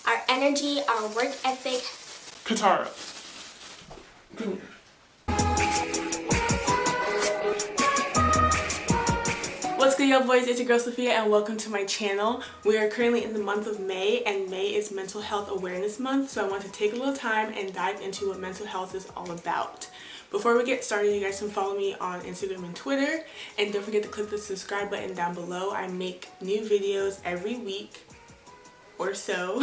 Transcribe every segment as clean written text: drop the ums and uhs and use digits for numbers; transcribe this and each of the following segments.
our energy, our work ethic. Katara, come here. What's good, y'all boys? It's your girl Sophia and welcome to my channel. We are currently in the month of May and May is Mental Health Awareness Month, so I want to take a little time and dive into what mental health is all about. Before we get started, you guys can follow me on Instagram and Twitter, and don't forget to click the subscribe button down below. I make new videos every week or so.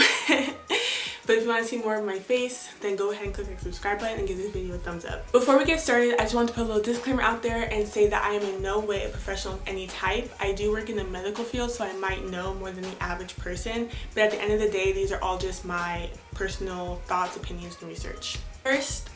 But if you want to see more of my face, then go ahead and click the subscribe button and give this video a thumbs up. Before we get started, I just want to put a little disclaimer out there and say that I am in no way a professional of any type. I do work in the medical field, so I might know more than the average person, but at the end of the day, these are all just my personal thoughts, opinions, and research. First,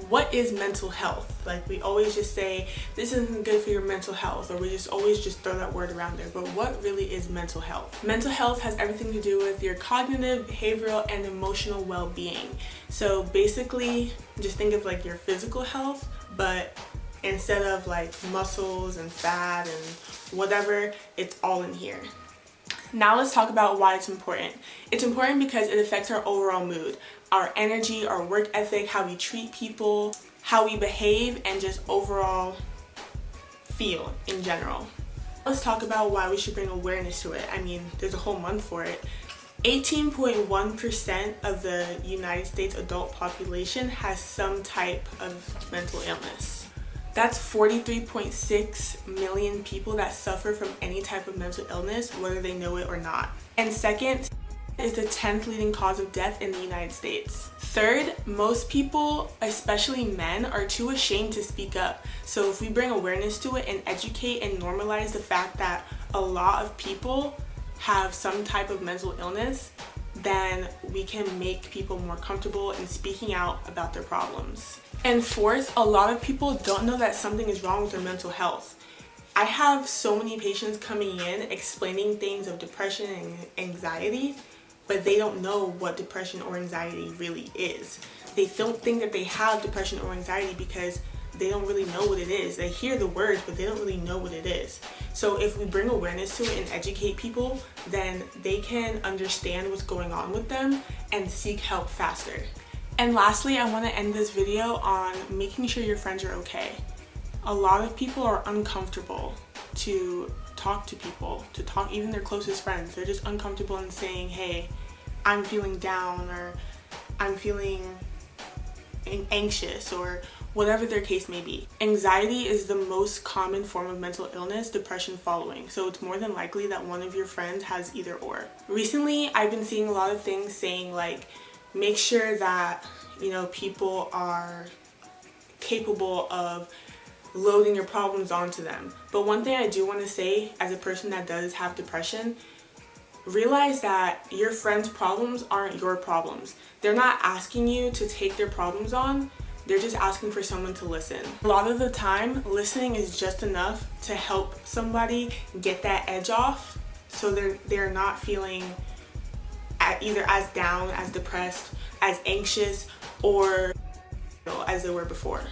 what is mental health? Like, we always just say this isn't good for your mental health, or we just always just throw that word around there, but what really is mental health? Mental health has everything to do with your cognitive, behavioral, and emotional well-being. So basically, just think of like your physical health, but instead of like muscles and fat and whatever, it's all in here. Now let's talk about why it's important. It's important because it affects our overall mood, our energy, our work ethic, how we treat people, how we behave, and just overall feel in general. Let's talk about why we should bring awareness to it. I mean, there's a whole month for it. 18.1% of the United States adult population has some type of mental illness. That's 43.6 million people that suffer from any type of mental illness, whether they know it or not. And second is the 10th leading cause of death in the United States. Third, most people, especially men, are too ashamed to speak up. So if we bring awareness to it and educate and normalize the fact that a lot of people have some type of mental illness, then we can make people more comfortable in speaking out about their problems. And fourth, a lot of people don't know that something is wrong with their mental health. I have so many patients coming in explaining things of depression and anxiety, but they don't know what depression or anxiety really is. They don't think that they have depression or anxiety because they don't really know what it is. They hear the words, but they don't really know what it is. So if we bring awareness to it and educate people, then they can understand what's going on with them and seek help faster. And lastly, I want to end this video on making sure your friends are okay. A lot of people are uncomfortable to talk to people, to talk even their closest friends. They're just uncomfortable in saying, hey, I'm feeling down, or I'm feeling anxious, or whatever their case may be. Anxiety is the most common form of mental illness, depression following. So it's more than likely that one of your friends has either or. Recently, I've been seeing a lot of things saying like, make sure that, you know, people are capable of loading your problems onto them. But one thing I do want to say, as a person that does have depression, realize that your friends' problems aren't your problems. They're not asking you to take their problems on. They're just asking for someone to listen. A lot of the time, listening is just enough to help somebody get that edge off, so they're not feeling either as down, as depressed, as anxious, or as they were before.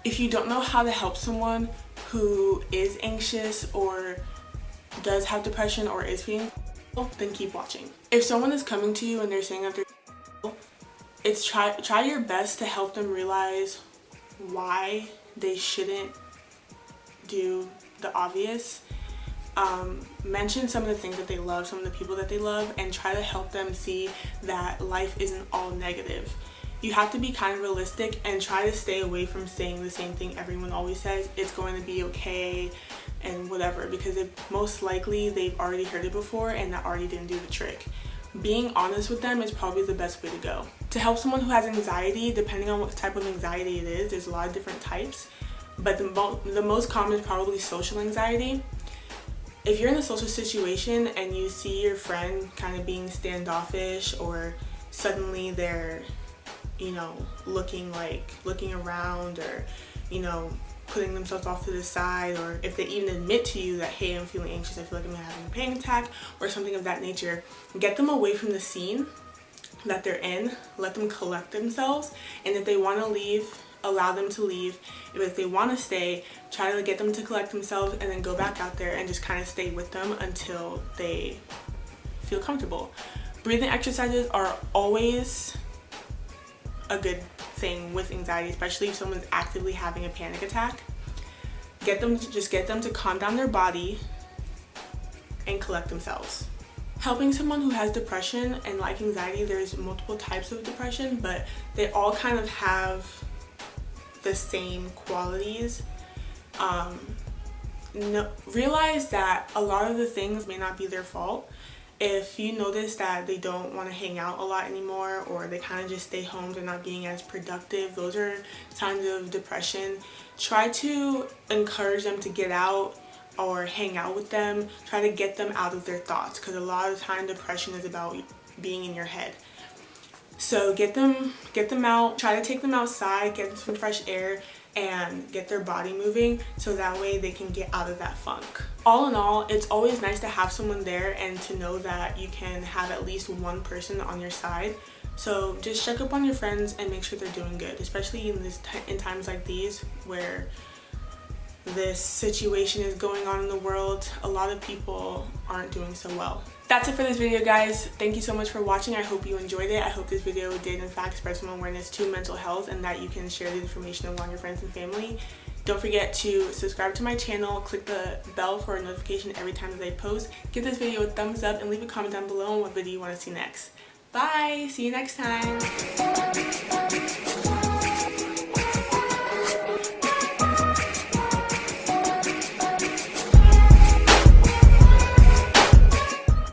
If you don't know how to help someone who is anxious or does have depression or is feeling, then keep watching. If someone is coming to you and they're saying that they're, try your best to help them realize why they shouldn't do the obvious. Mention some of the things that they love, some of the people that they love, and try to help them see that life isn't all negative. You have to be kind of realistic and try to stay away from saying the same thing everyone always says, it's going to be okay and whatever, because most likely they've already heard it before and that already didn't do the trick. Being honest with them is probably the best way to go. To help someone who has anxiety, depending on what type of anxiety it is, there's a lot of different types, but the most common is probably social anxiety. If you're in a social situation and you see your friend kind of being standoffish, or suddenly they're, you know, looking around, or, you know, putting themselves off to the side, or if they even admit to you that, hey, I'm feeling anxious, I feel like I'm having a panic attack, or something of that nature, get them away from the scene that they're in, let them collect themselves, and if they want to leave allow them to leave. If they want to stay, try to get them to collect themselves and then go back out there and just kind of stay with them until they feel comfortable. Breathing exercises are always a good thing with anxiety, especially if someone's actively having a panic attack. Get them to calm down their body and collect themselves. Helping someone who has depression, and like anxiety, there's multiple types of depression, but they all kind of have the same qualities. Realize that a lot of the things may not be their fault. If you notice that they don't want to hang out a lot anymore, or they kind of just stay home, they're not being as productive, those are signs of depression. Try to encourage them to get out or hang out with them. Try to get them out of their thoughts, because a lot of the time depression is about being in your head. So get them out, try to take them outside, get them some fresh air, and get their body moving so that way they can get out of that funk. All in all, it's always nice to have someone there and to know that you can have at least one person on your side. So just check up on your friends and make sure they're doing good, especially in times like these where this situation is going on in the world. A lot of people aren't doing so well. That's it for this video, guys. Thank you so much for watching. I hope you enjoyed it. I hope this video did in fact spread some awareness to mental health and that you can share the information among your friends and family. Don't forget to subscribe to my channel, click the bell for a notification every time that I post. Give this video a thumbs up and leave a comment down below on what video you want to see next. Bye! See you next time!